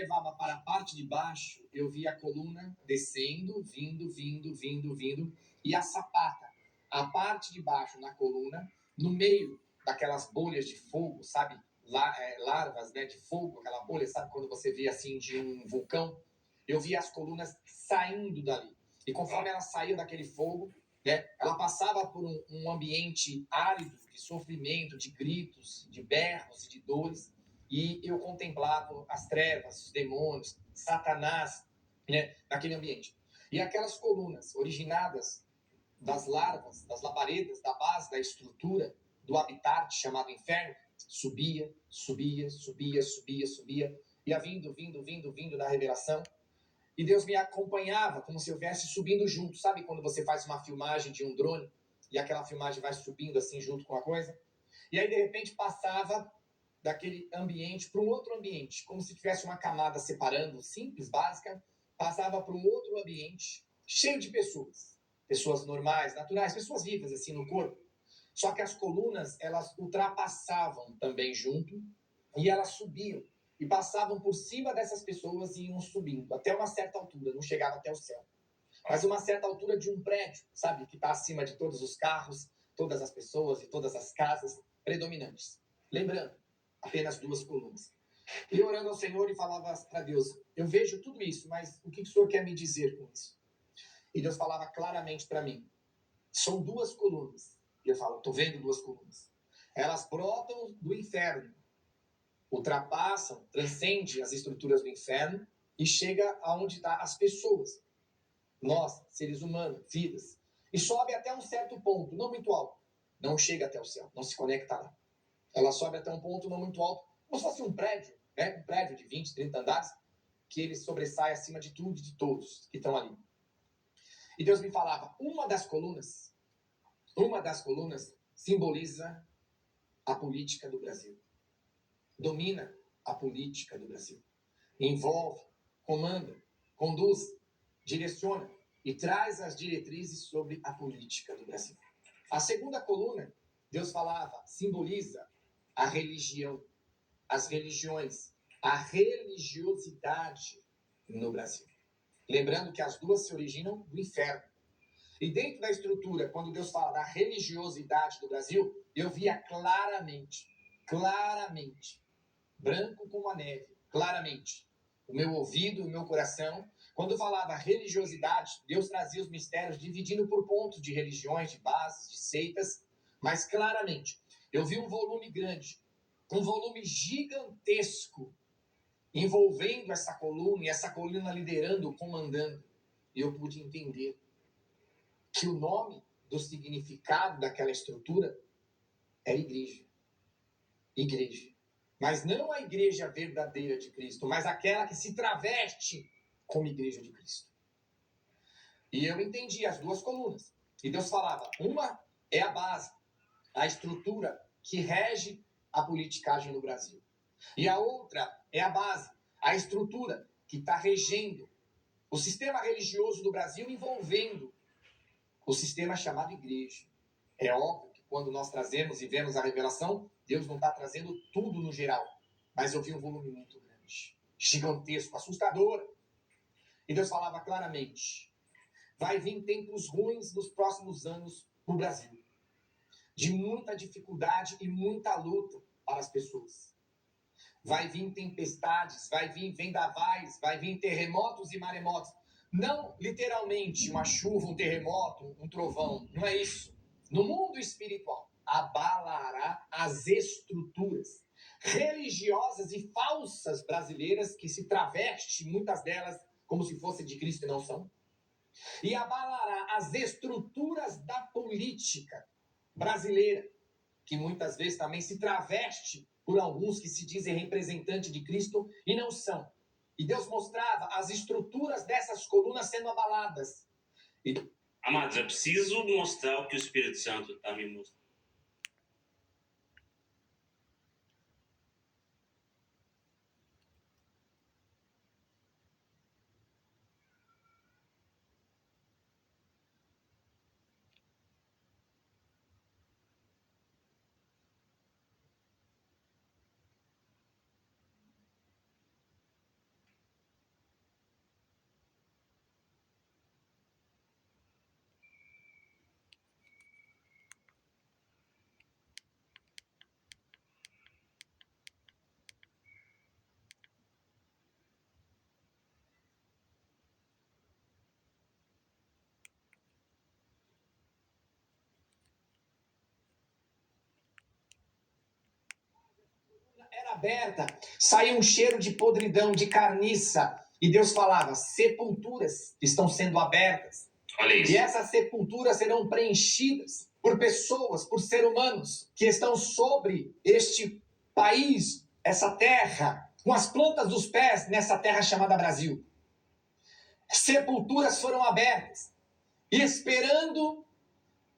levava para a parte de baixo, eu via a coluna descendo, vindo, e a sapata, a parte de baixo na coluna, no meio daquelas bolhas de fogo, sabe? Larvas, né, de fogo, aquela bolha, sabe? Quando você vê assim de um vulcão, eu via as colunas saindo dali. E conforme ela saía daquele fogo, né, ela passava por um ambiente árido, de sofrimento, de gritos, de berros e de dores. E eu contemplava as trevas, os demônios, Satanás, né, naquele ambiente. E aquelas colunas originadas das larvas, das labaredas, da base, da estrutura do habitat chamado inferno, subia, ia vindo na revelação. E Deus me acompanhava como se eu estivesse subindo junto. Sabe quando você faz uma filmagem de um drone e aquela filmagem vai subindo assim junto com a coisa? E aí, de repente, passava daquele ambiente para um outro ambiente, como se tivesse uma camada separando, simples, básica, passava para um outro ambiente cheio de pessoas. Pessoas normais, naturais, pessoas vivas assim no corpo. Só que as colunas, elas ultrapassavam também junto e elas subiam. E passavam por cima dessas pessoas e iam subindo, até uma certa altura, não chegava até o céu. Mas uma certa altura de um prédio, sabe? Que está acima de todos os carros, todas as pessoas e todas as casas predominantes. Lembrando, apenas 2 colunas. E orando ao Senhor e falava para Deus, eu vejo tudo isso, mas o que o Senhor quer me dizer com isso? E Deus falava claramente para mim, são 2 colunas. E eu falo, estou vendo 2 colunas. Elas brotam do inferno, ultrapassam, transcende as estruturas do inferno e chega aonde estão as pessoas. Nós, seres humanos, vidas. E sobe até um certo ponto, não muito alto. Não chega até o céu, não se conecta lá. Ela sobe até um ponto não muito alto, como se fosse um prédio, né? Um prédio de 20, 30 andares, que ele sobressai acima de tudo e de todos que estão ali. E Deus me falava, uma das colunas simboliza a política do Brasil. Domina a política do Brasil. Envolve, comanda, conduz, direciona e traz as diretrizes sobre a política do Brasil. A segunda coluna, Deus falava, simboliza a religião, as religiões, a religiosidade no Brasil. Lembrando que as 2 se originam do inferno. E dentro da estrutura, quando Deus fala da religiosidade do Brasil, eu via claramente, branco como a neve, claramente, o meu ouvido, o meu coração. Quando falava religiosidade, Deus trazia os mistérios dividindo por pontos de religiões, de bases, de seitas, mas claramente, eu vi um volume grande, um volume gigantesco, envolvendo essa coluna, e essa coluna liderando, comandando. E eu pude entender que o nome do significado daquela estrutura é igreja. Igreja. Mas não a igreja verdadeira de Cristo, mas aquela que se traveste como igreja de Cristo. E eu entendi as 2 colunas. E Deus falava, uma é a base, a estrutura que rege a politicagem no Brasil. E a outra é a base, a estrutura que está regendo o sistema religioso do Brasil, envolvendo o sistema chamado igreja. É óbvio que quando nós trazemos e vemos a revelação, Deus não está trazendo tudo no geral. Mas eu vi um volume muito grande, gigantesco, assustador. E Deus falava claramente, vai vir tempos ruins nos próximos anos no Brasil. De muita dificuldade e muita luta para as pessoas. Vai vir tempestades, vai vir vendavais, vai vir terremotos e maremotos. Não literalmente uma chuva, um terremoto, um trovão. Não é isso. No mundo espiritual, abalará as estruturas religiosas e falsas brasileiras que se travestem, muitas delas, como se fossem de Cristo e não são. E abalará as estruturas da política brasileira, que muitas vezes também se traveste por alguns que se dizem representantes de Cristo e não são. E Deus mostrava as estruturas dessas colunas sendo abaladas. Amados, é preciso mostrar o que o Espírito Santo está me mostrando. aberta, saía um cheiro de podridão, de carniça. E Deus falava, sepulturas estão sendo abertas. Olha isso. E essas sepulturas serão preenchidas por pessoas, por seres humanos que estão sobre este país, essa terra, com as plantas dos pés nessa terra chamada Brasil. Sepulturas foram abertas, esperando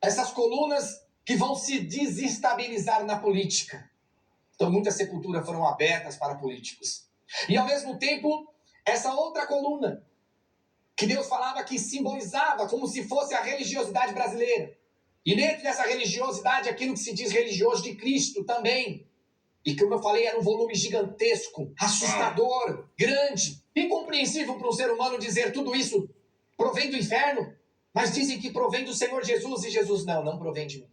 essas colunas que vão se desestabilizar na política. Então, muitas sepulturas foram abertas para políticos. E, ao mesmo tempo, essa outra coluna, que Deus falava que simbolizava como se fosse a religiosidade brasileira. E dentro dessa religiosidade, aquilo que se diz religioso de Cristo também. E como eu falei, era um volume gigantesco, assustador, grande, incompreensível para um ser humano dizer tudo isso provém do inferno. Mas dizem que provém do Senhor Jesus, e Jesus não provém de mim.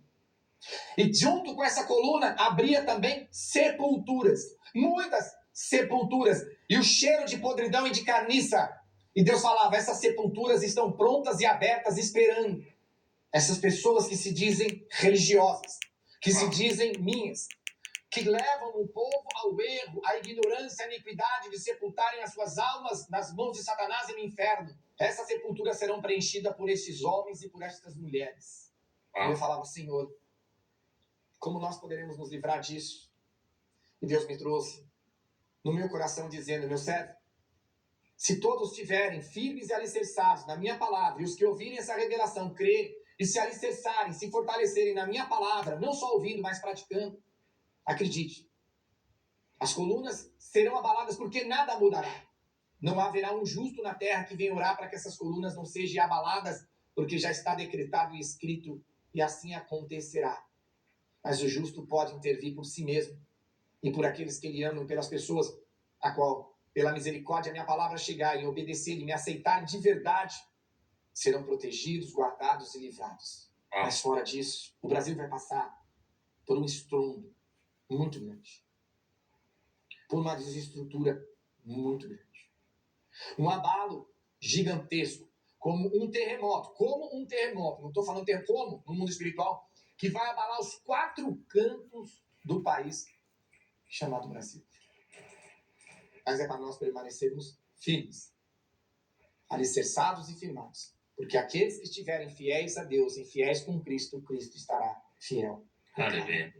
E junto com essa coluna, abria também sepulturas, muitas sepulturas, e o cheiro de podridão e de carniça. E Deus falava, essas sepulturas estão prontas e abertas, esperando essas pessoas que se dizem religiosas, que se dizem minhas, que levam o povo ao erro, à ignorância, à iniquidade de sepultarem as suas almas nas mãos de Satanás e no inferno. Essas sepulturas serão preenchidas por esses homens e por estas mulheres. E eu falava, Senhor, como nós poderemos nos livrar disso? E Deus me trouxe no meu coração dizendo, meu servo, se todos estiverem firmes e alicerçados na minha palavra, e os que ouvirem essa revelação crerem e se alicerçarem, se fortalecerem na minha palavra, não só ouvindo, mas praticando, acredite, as colunas serão abaladas porque nada mudará. Não haverá um justo na terra que venha orar para que essas colunas não sejam abaladas, porque já está decretado e escrito, e assim acontecerá. Mas o justo pode intervir por si mesmo e por aqueles que ele ama, pelas pessoas a qual, pela misericórdia, a minha palavra chegar e obedecer e me aceitar de verdade, serão protegidos, guardados e livrados. Mas fora disso, o Brasil vai passar por um estrondo muito grande, por uma desestrutura muito grande, um abalo gigantesco, como um terremoto, não estou falando como no mundo espiritual, que vai abalar os 4 cantos do país chamado Brasil. Mas é para nós permanecermos firmes, alicerçados e firmados, porque aqueles que estiverem fiéis a Deus e fiéis com Cristo, Cristo estará fiel. Aleluia.